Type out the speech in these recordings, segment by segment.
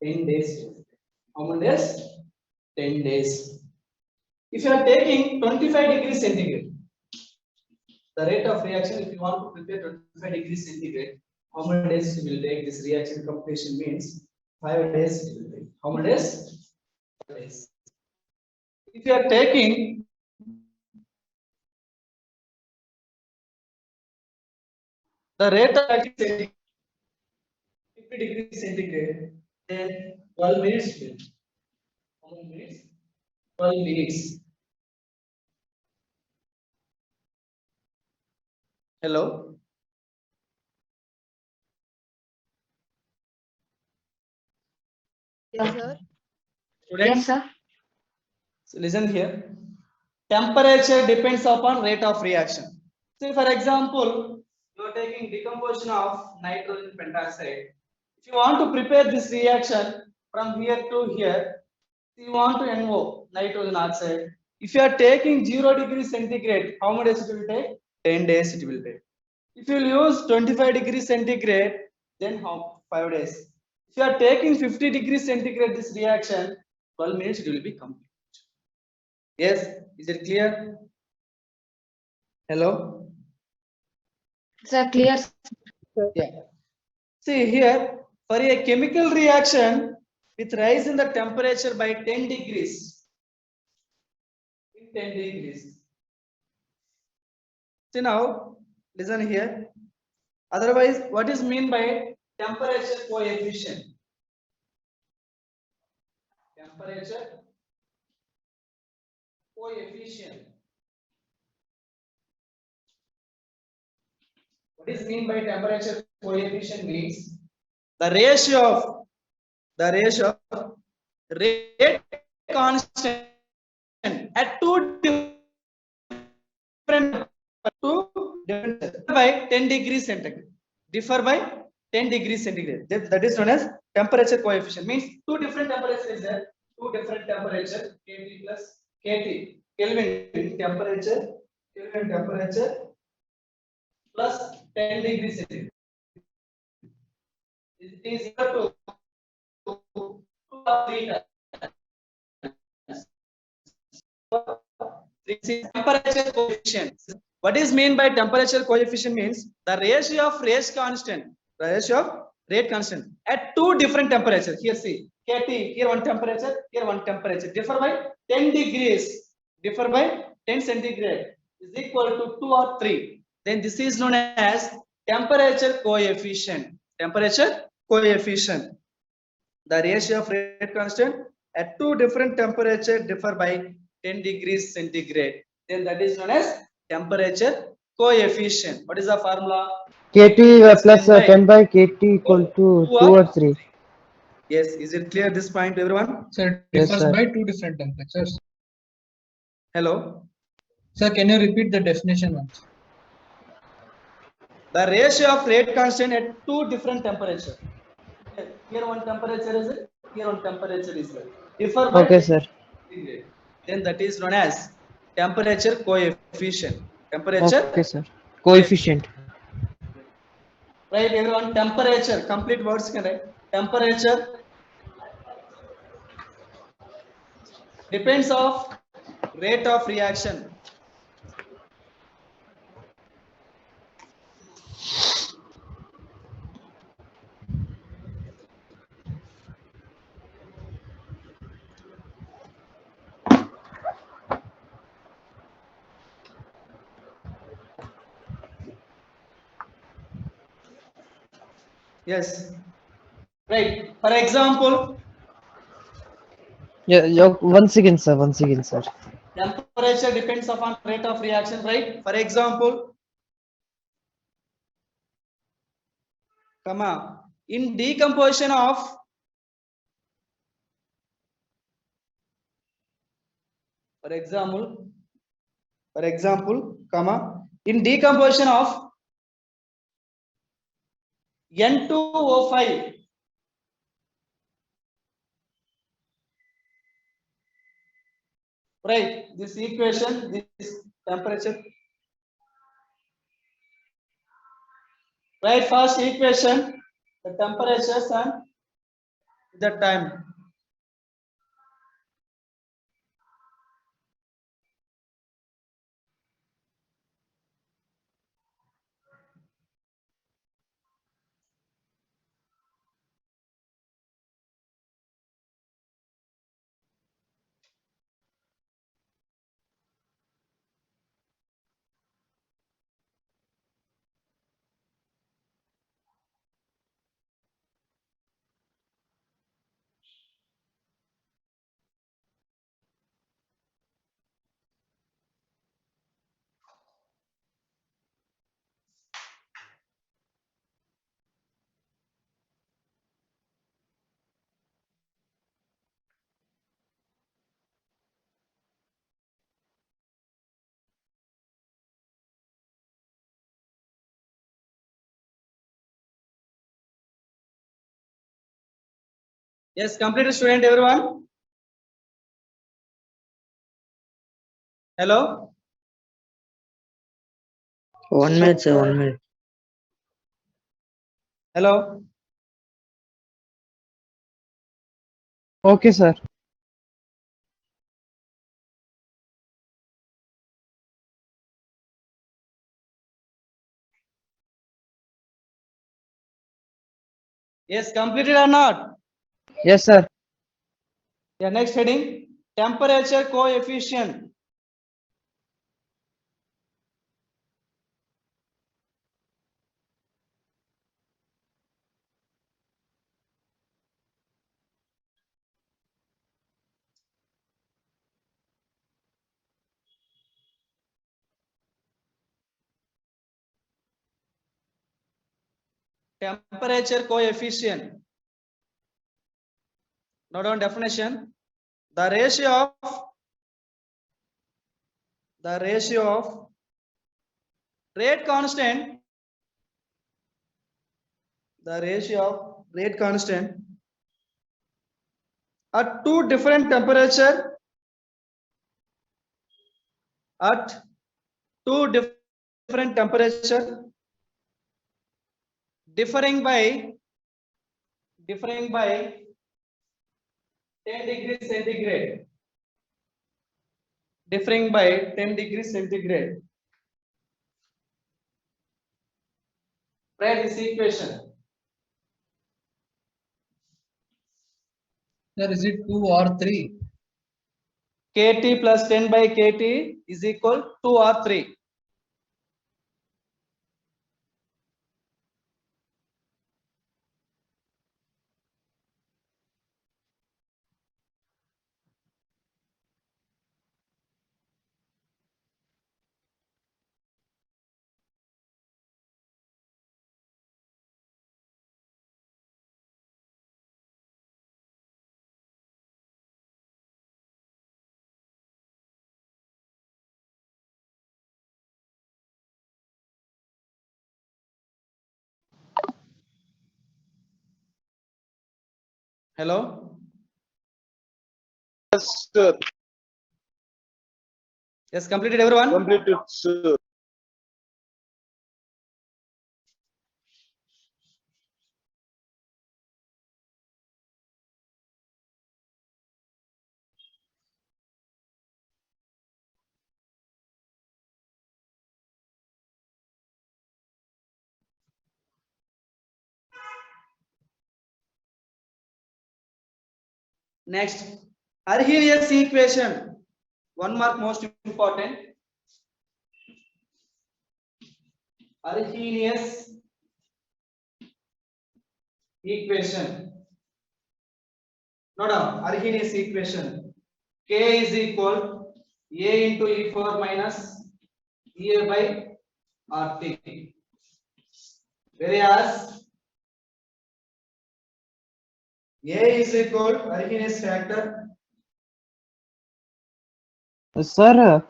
10 days. How many days? 10 days. If you are taking 25 degrees centigrade, the rate of reaction, if you want to prepare 25 degrees centigrade, how many days it will take? This reaction completion means 5 days it will take. How many days? 5 days. If you are taking the rate of reaction 50 degrees centigrade, then 12 minutes will. How many minutes? 12 minutes. Hello? Yes, sir. Students? Yes, sir. So listen here. Temperature depends upon rate of reaction. So, for example, you are taking decomposition of nitrogen pentoxide. If you want to prepare this reaction from here to here, you want to NO nitrogen oxide. If you are taking 0 degrees centigrade, how many days it will take? 10 days it will take. If you will use 25 degrees centigrade, then how? 5 days. If you are taking 50 degrees centigrade, this reaction, 12 minutes it will be complete. Yes, is it clear? Hello? Sir, clear. Yeah. See here, for a chemical reaction with rise in the temperature by 10 degrees, in 10 degrees. See now, listen here. Otherwise, what is mean by temperature coefficient? Temperature coefficient. What is mean by temperature coefficient means the ratio of rate constant at two different by 10 degrees centigrade. Differ by 10 degrees centigrade. That is known as temperature coefficient. Means two different temperatures is there. Two different temperature KT plus KT Kelvin temperature plus 10 degrees centigrade. It is equal to 2 or 3 this is temperature coefficient. What is mean by temperature coefficient means the ratio of rate constant. The ratio of rate constant at two different temperatures. Here see KT, here one temperature, here one temperature. Differ by 10 degrees. Differ by 10 centigrade is equal to 2 or 3. Then this is known as temperature coefficient. Temperature coefficient. The ratio of rate constant at two different temperatures differ by 10 degrees centigrade. Then that is known as temperature coefficient. What is the formula? KT plus 10 by KT equal to 2 or 3. Yes, is it clear this point, everyone? Sir, it Yes, differs sir. by two different temperatures. Hello. Sir, can you repeat the definition once? The ratio of rate constant at two different temperatures. Here one temperature is it, here one temperature is it. Differ by Okay, sir. centigrade. Then that is known as temperature coefficient. Temperature Okay, sir. Coefficient. right, everyone. Temperature, complete words can write. Temperature depends of rate of reaction. Yes, right. For example, Yeah, once again, sir. Once again, sir. temperature depends upon rate of reaction, right? For example, comma, in decomposition of for example, comma, in decomposition of N2O5, right? This equation, this temperature, right? First equation, the temperatures and that time. Yes, completed student everyone. Hello. 1 minute, sir. 1 minute. Hello. Okay, sir. Yes, completed or not? Yes, sir. Yeah, next heading, temperature coefficient. Temperature coefficient. Note down definition. The ratio of rate constant. The ratio of rate constant at two different temperature at two different temperature differing by 10 degrees centigrade, differing by 10 degrees centigrade. Write this equation. Sir, is it 2 or 3? Kt plus 10 by kt is equal 2 or 3. Hello. Yes, sir. Yes, completed everyone. Completed, sir. Next, Arrhenius equation. One mark most important. Arrhenius equation. Note down Arrhenius equation. K is equal A into E4 minus EA by RT. Whereas A is equal Arrhenius factor. Sir,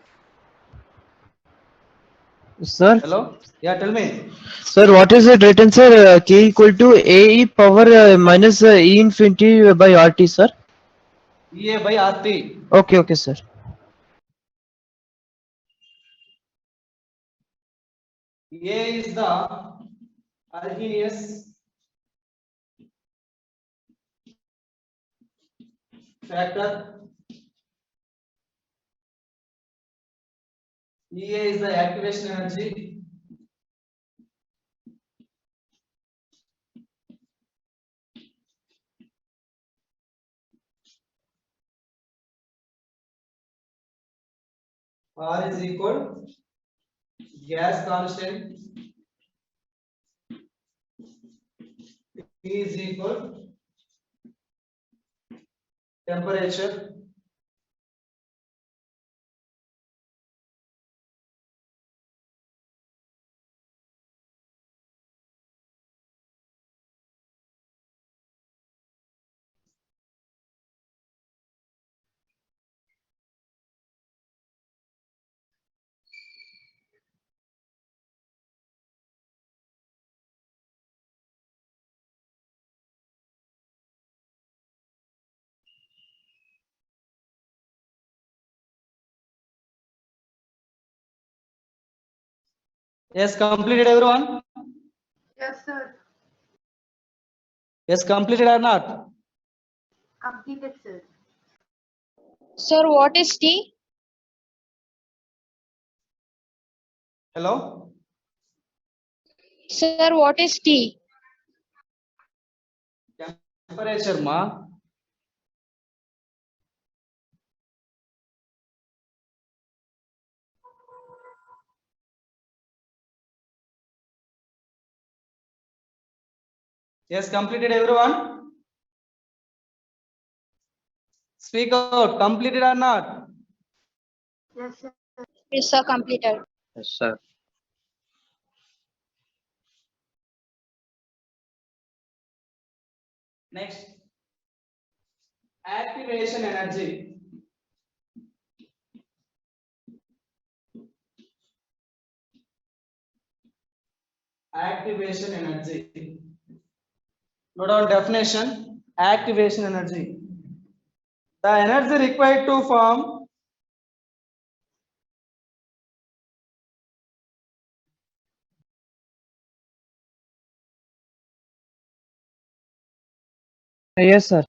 sir, Hello? Yeah, tell me. sir, what is it written, sir? K equal to AE power minus E infinity by RT, sir. EA by RT. Okay, okay, sir. A is the Arrhenius factor. EA is the activation energy. R is equal gas constant. P is equal temperature. Yes, completed everyone. Yes, sir. Yes, completed or not? Completed, sir. Sir, what is T? Hello. Sir, what is T? Temperature, ma. Yes, completed everyone. Speak out. Completed or not? Yes, sir. Is sir completed. Yes, sir. Next, activation energy. Activation energy. Note down definition. Activation energy. The energy required to form Yes, sir.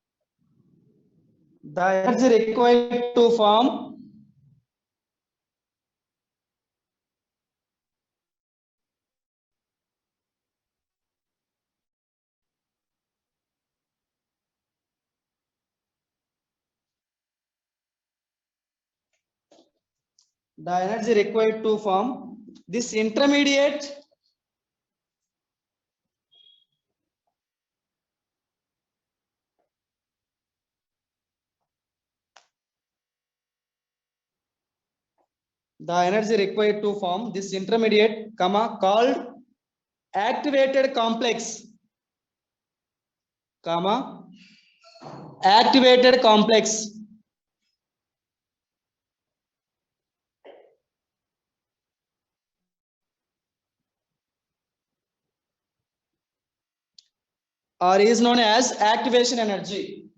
the energy required to form this intermediate the energy required to form this intermediate comma called activated complex comma activated complex or is known as activation energy.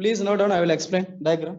Please note down. I will explain diagram.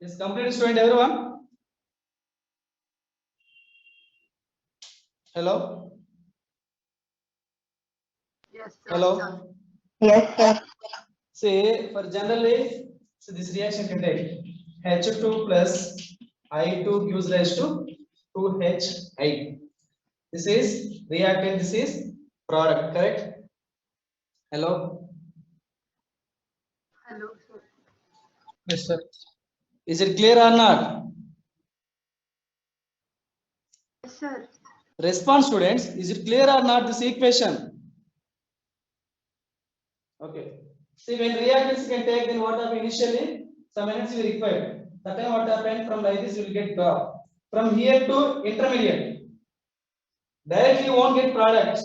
Is complete, student, everyone? Hello? Yes, sir. Hello? Yes, sir. Say, for generally, so this reaction can take H2 plus I2 gives rise to 2HI. This is reactant, this is product, correct? Hello? Hello, sir. Yes, sir. Is it clear or not? Yes, sir. Response, students. Is it clear or not this equation? Okay. See, when reactants can take, then what happened initially? Some energy we required. That time what happened, from like this you will get drop. From here to intermediate. Directly you won't get product.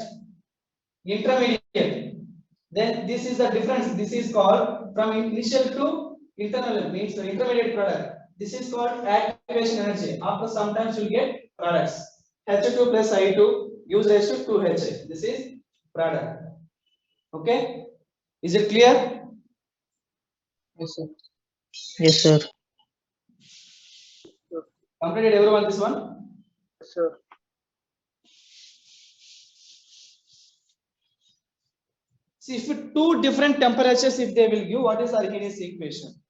Intermediate. Then this is the difference. This is called from initial to internal, means the intermediate product. This is called activation energy. After sometimes you get products. H2 plus I2 gives rise to 2HI. This is product. Okay. Is it clear? Yes, sir. Yes, sir. Completed everyone this one? Yes, sir. See, if two different temperatures, if they will give, what is Arrhenius equation?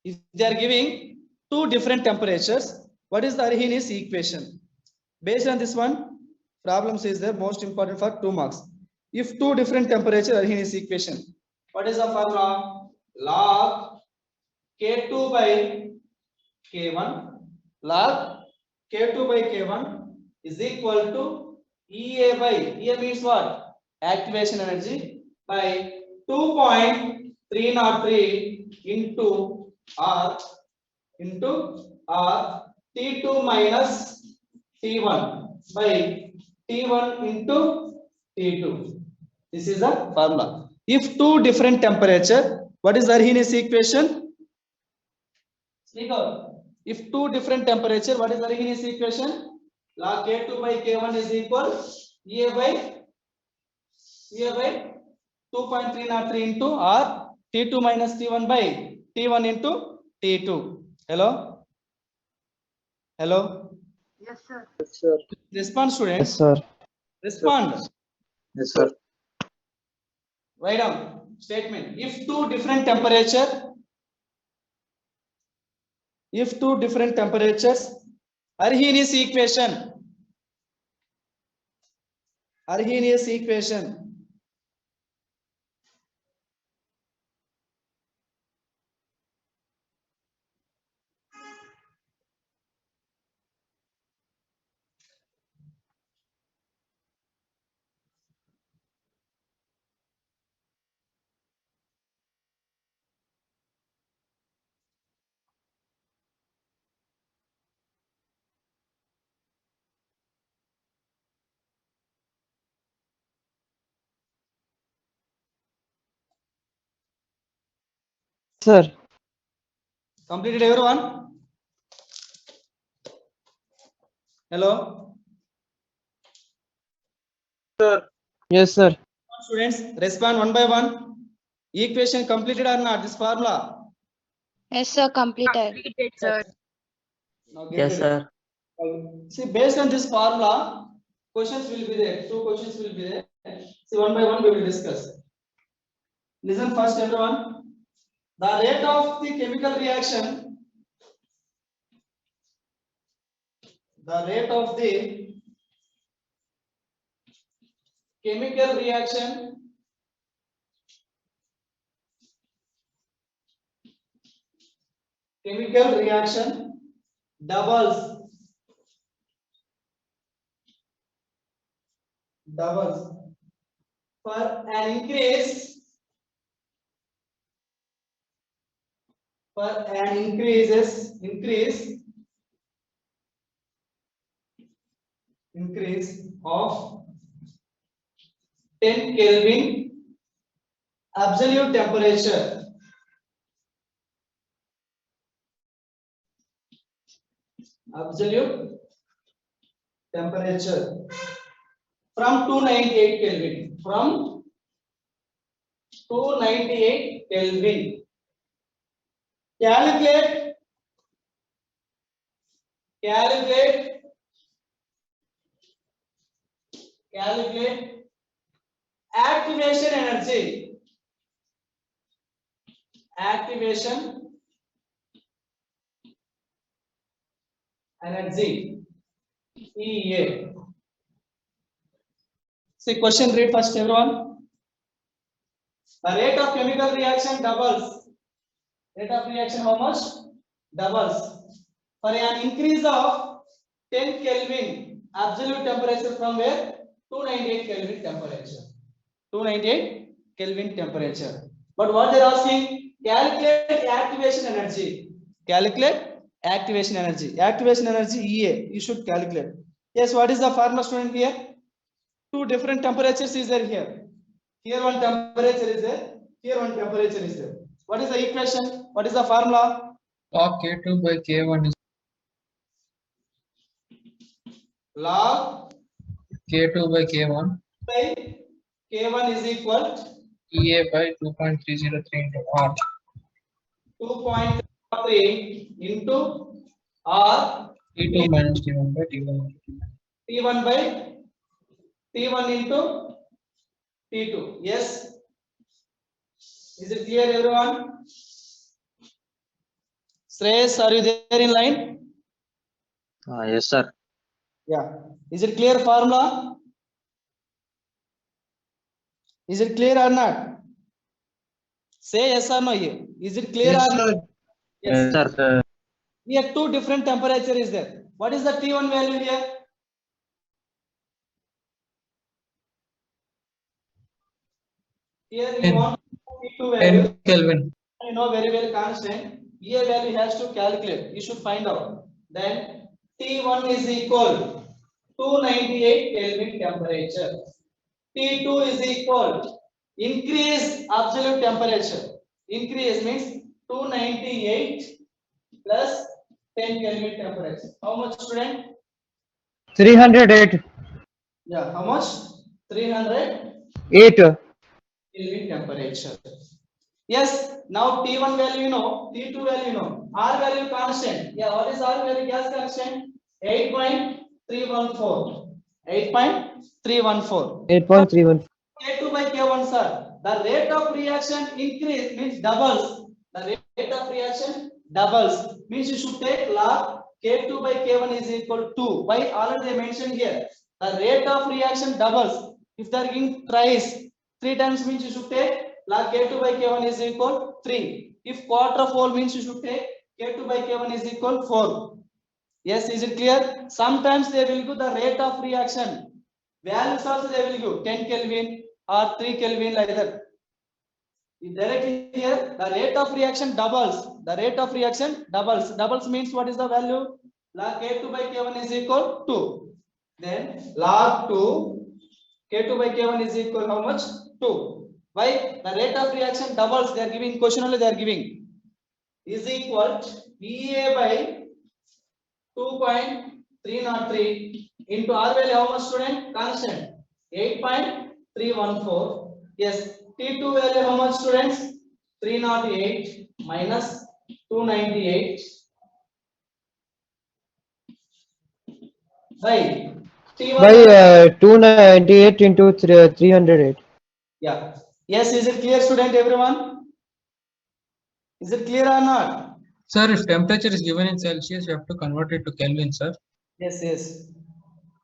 If they are giving two different temperatures, what is the Arrhenius equation? Based on this one, problem says the most important for 2 marks. If two different temperature, Arrhenius equation, what is the formula? Log K2 by K1 log K2 by K1 is equal to EA by, EA means what? Activation energy by 2.303 into R T2 minus T1 by T1 into T2. This is the formula. If two different temperature, what is the Arrhenius equation? Speak out. If two different temperature, what is the Arrhenius equation? Log K2 by K1 is equal EA by 2.303 into R T2 minus T1 by T1 into T2. Hello? Hello? Yes, sir. Yes, sir. Respond, Yes, students. sir. Respond. Yes, sir. Write down statement. If two different temperatures, Arrhenius equation. Arrhenius equation. Sir. Completed everyone? Hello? Yes, sir. Students, respond one by one. Equation completed or not? This formula. Yes, sir. Completed. Completed, sir. Now get Yes, ready. sir. See, based on this formula, questions will be there. Two questions will be there. See, one by one we will discuss. Listen first, everyone. The rate of the chemical reaction. The rate of the chemical reaction doubles for an increase increase of 10 Kelvin absolute temperature. Absolute temperature from 298 Kelvin. From 298 Kelvin. Calculate activation energy. Activation energy. EA. See, question read first, everyone. The rate of chemical reaction doubles. Rate of reaction how much? Doubles. For an increase of 10 Kelvin absolute temperature from where? 298 Kelvin temperature. 298 Kelvin temperature. But what they are asking? Calculate activation energy. Calculate activation energy. Activation energy EA. You should calculate. Yes, what is the formula, student, here? Two different temperatures is there here. Here one temperature is there. Here one temperature is there. What is the equation? What is the formula? Log K2 by K1 is Log K2 by K1 by K1 is equal to EA by 2.303 into R. 2.3 into R T2 minus T1 by T1. T1 by T1 into T2. Yes. Is it clear, everyone? Shreyas, are you there in line? Yes, sir. Yeah. Is it clear formula? Is it clear or not? Say yes or no here. Is it clear Yes, or not? sir. Yes. Yes, sir. Here two different temperature is there. What is the T1 value here? Here you 10, want T2 value. 10 Kelvin. You know very well constant. EA value has to calculate. You should find out. Then T1 is equal 298 Kelvin temperature. T2 is equal increase absolute temperature. Increase means 298 plus 10 Kelvin temperature. How much, student? 308. Yeah, how much? 300 8. Kelvin temperature. Yes, now T1 value you know, T2 value you know, R value constant. Yeah, what is R value? Gas constant 8.314. 8.314. 8.31. K2 by K1, sir. The rate of reaction increase means doubles. The rate of reaction doubles means you should take log K2 by K1 is equal to 2. Why? Already I mentioned here. The rate of reaction doubles. If the ring tries 3 times means you should take log K2 by K1 is equal 3. If quadruple means you should take K2 by K1 is equal 4. Yes, is it clear? Sometimes they will give the rate of reaction. Values also they will give 10 Kelvin or 3 Kelvin like that. Directly here, the rate of reaction doubles. The rate of reaction doubles. Doubles means what is the value? Log K2 by K1 is equal to 2. Then log 2 K2 by K1 is equal how much? 2. Why? The rate of reaction doubles. They are giving question only. They are giving is equal to VA by 2.303 into R value how much, student? Constant 8.314. Yes, T2 value how much, students? 308 minus 298 by T1 By value. 298 into 308. Yeah. Yes, is it clear, student, everyone? Is it clear or not? Sir, if temperature is given in Celsius, you have to convert it to Kelvin, sir. Yes, yes.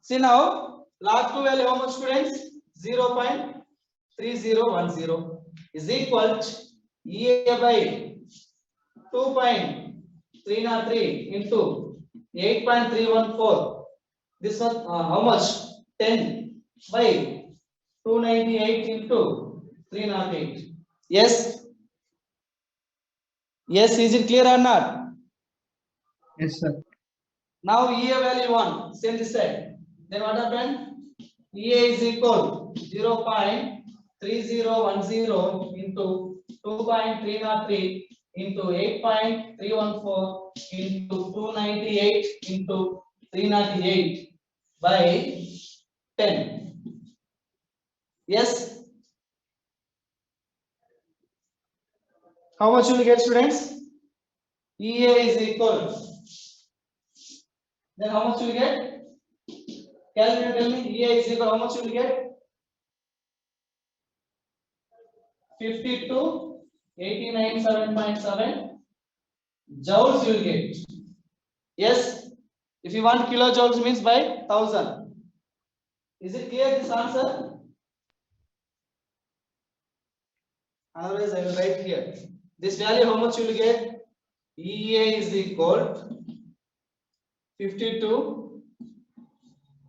See now, log 2 value how much, students? 0.3010 is equal to EA by 2.303 into 8.314. This one how much? 10 by 298 into 308. Yes. Yes, is it clear or not? Yes, sir. Now EA value 1, same this side. Then what happened? EA is equal 0.3010 into 2.303 into 8.314 into 298 into 398 by 10. Yes. How much you will get, students? EA is equal. Then how much you will get? Calculate, tell me. EA is equal. How much you will get? 52 89.7 joules you will get. Yes, if you want kilojoules means by 1000. Is it clear this answer? Otherwise I will write here. This value how much you will get? EA is equal 52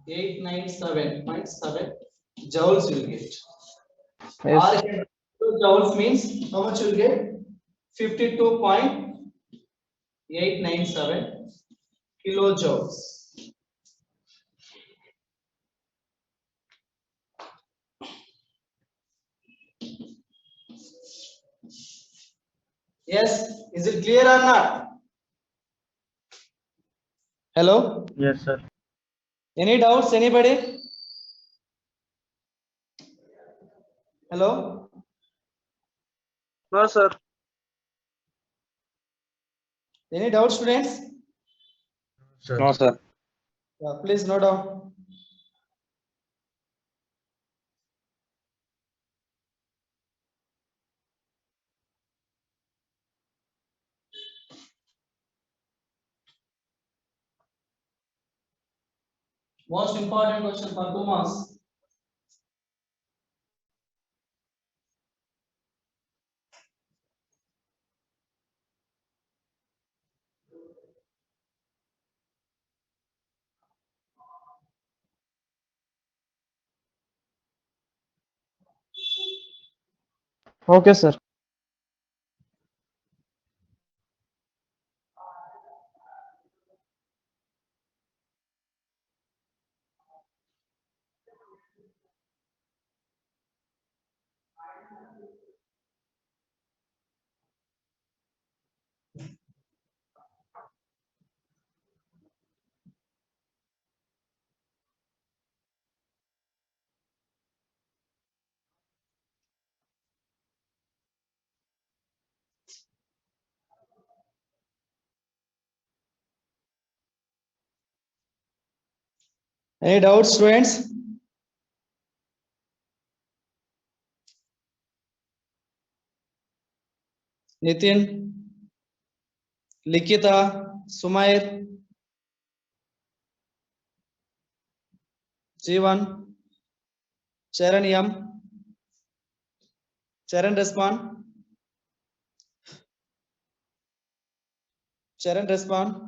897.7 joules you will get. Yes. Or joules means how much you will get? 52.897 kilojoules. Yes, is it clear or not? Hello? Yes, sir. Any doubts, anybody? Hello? No, sir. Any doubts, students? No, sir. Please note down. Most important question for 2 marks. Okay, sir. Any doubts, students? Nitin, Likita, Sumair, Jeevan, Charan Yam, Charan respond. Charan respond.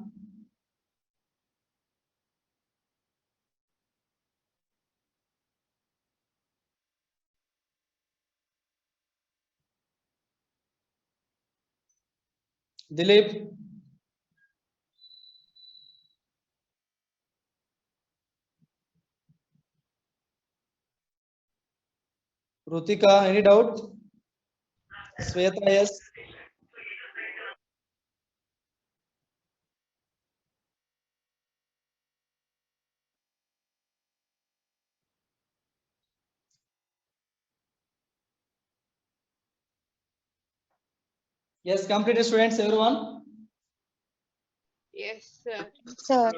Dilip, Rutika, any doubt? Sweta, yes. Yes, completed, students, everyone. Yes, sir. Sir.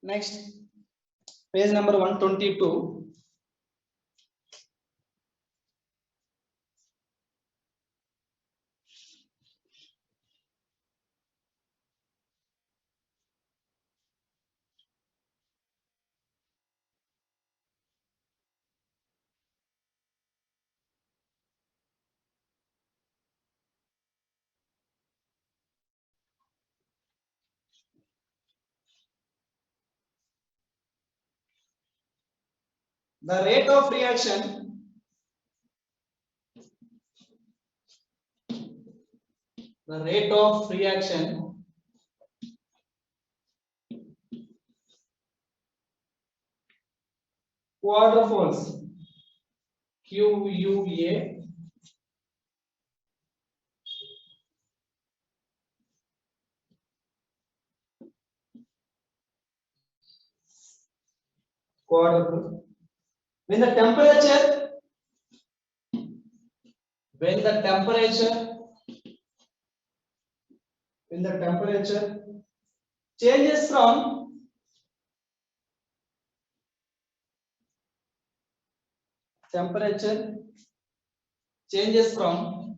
Next, page number 122. The rate of reaction, quadruples, QUA, quadruple. When the temperature, when the temperature, when the temperature changes from temperature changes from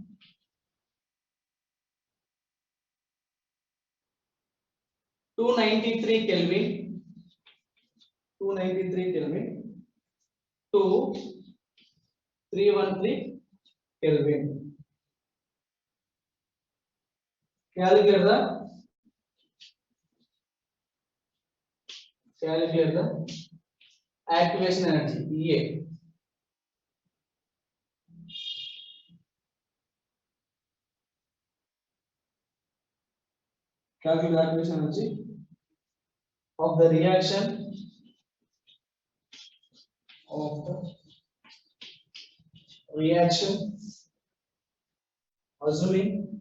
293 Kelvin, 293 Kelvin to 313 Kelvin. Calculate the activation energy EA. Calculate the activation energy of the reaction of the reaction, assuming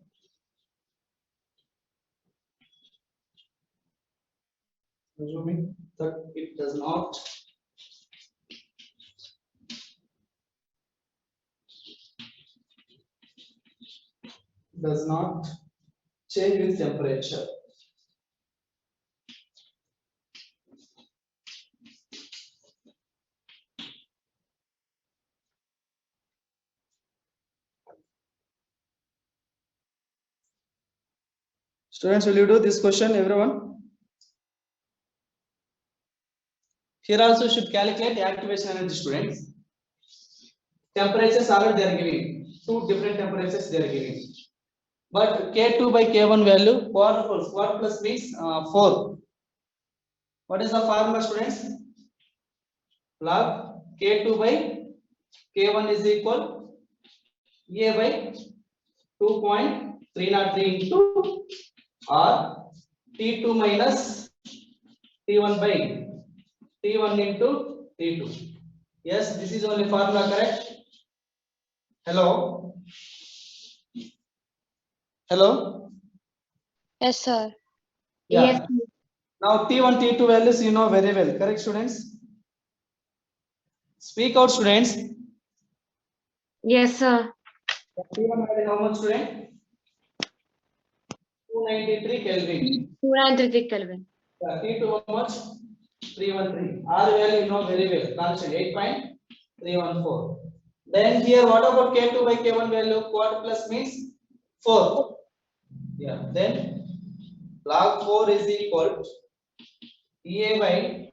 that it does not change with temperature. Students, will you do this question, everyone? Here also should calculate the activation energy, students. Temperatures already they are giving. Two different temperatures they are giving. But K2 by K1 value, quadruples. Quadruples means 4. What is the formula, students? Log K2 by K1 is equal A by 2.303 into or T2 minus T1 by T1 into T2. Yes, this is only formula, correct? Hello? Hello? Yes, sir. Yeah. Yes. Now T1, T2 values you know very well. Correct, students? Speak out, students. Yes, sir. T1 value how much, student? 293 Kelvin. 293 Kelvin. Yeah, T2 how much? 313. R value you know very well. Constant 8.314. Then here, what about K2 by K1 value? Quad plus means 4. Yeah. Then log 4 is equal to EA by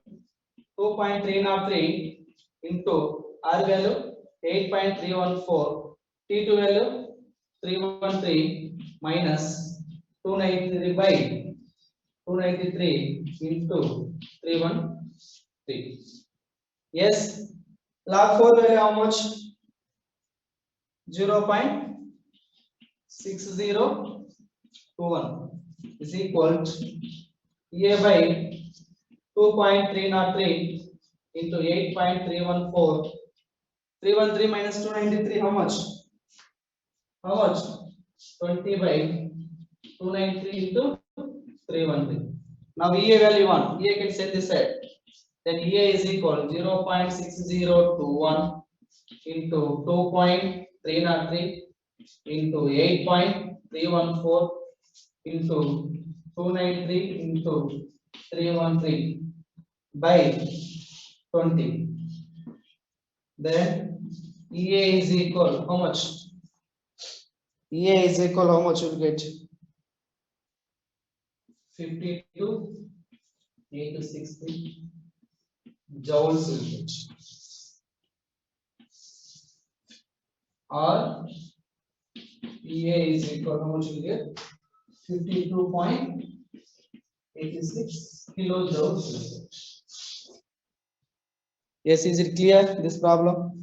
2.303 into R value 8.314, T2 value 313 minus 293 by 293 into 313. Yes, log 4 value how much? 0.6021 is equal to EA by 2.303 into 8.314. 313 minus 293, how much? How much? 20 by 293 into 313. Now EA value 1. EA can set this side. Then EA is equal 0.6021 into 2.303 into 8.314 into 293 into 313 by 20. Then EA is equal how much? EA is equal how much you'll get? 52 860 joules will get. Or EA is equal how much you get? 52.86 kilojoules will get. Yes, is it clear this problem?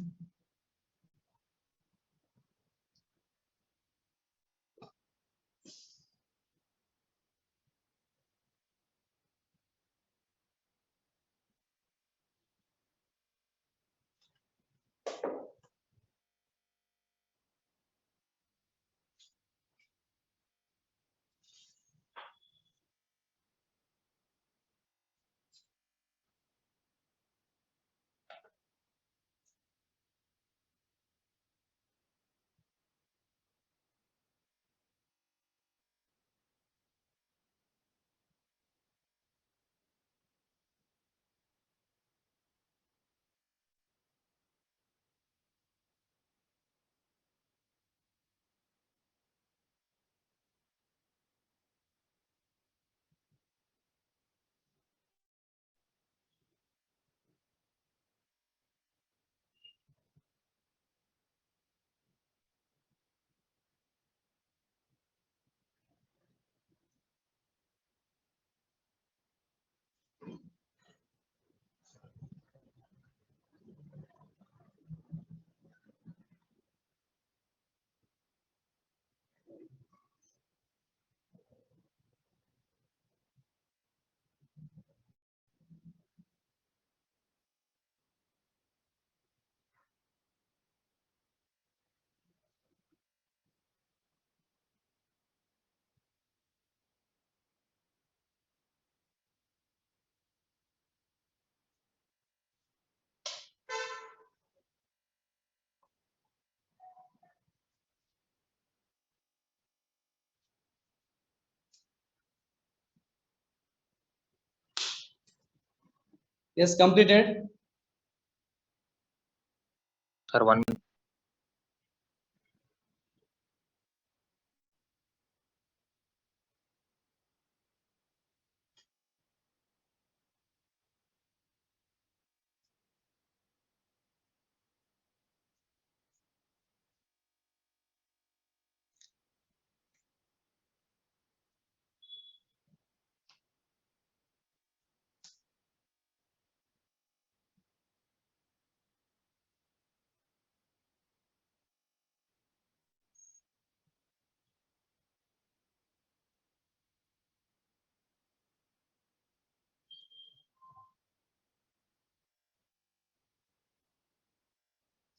Yes, completed. Sir, one.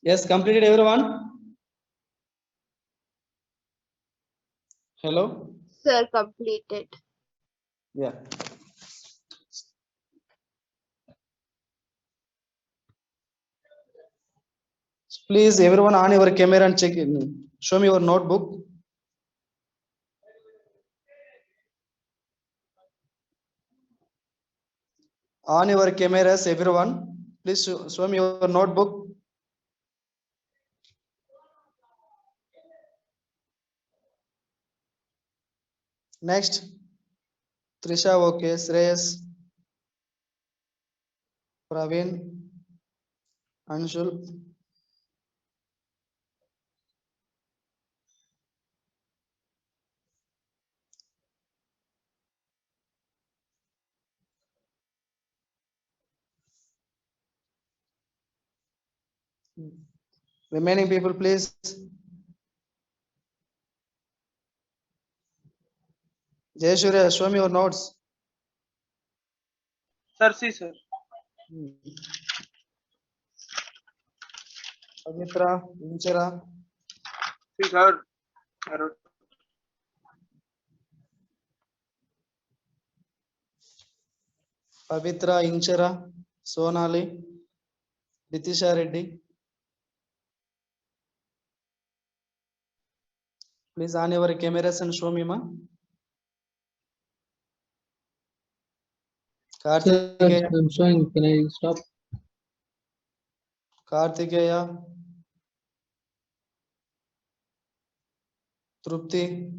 Yes, completed everyone. Hello. sir, completed. Yeah. Please, everyone on your camera and check it. Show me your notebook. On your cameras, everyone. Please show me your notebook. Next, Trisha, okay. Shreyas, Praveen, Anshul. Remaining people, please. Jayashurya, show me your notes. Sir, see, sir. Pavitra, Inchara, See, sir. I wrote. Pavitra, Inchara, Sonali, Bitisha Reddy. Please on your cameras and show me, ma. Sir, Kartikeya, I'm showing. Can I stop? Kartikeya, Trupti,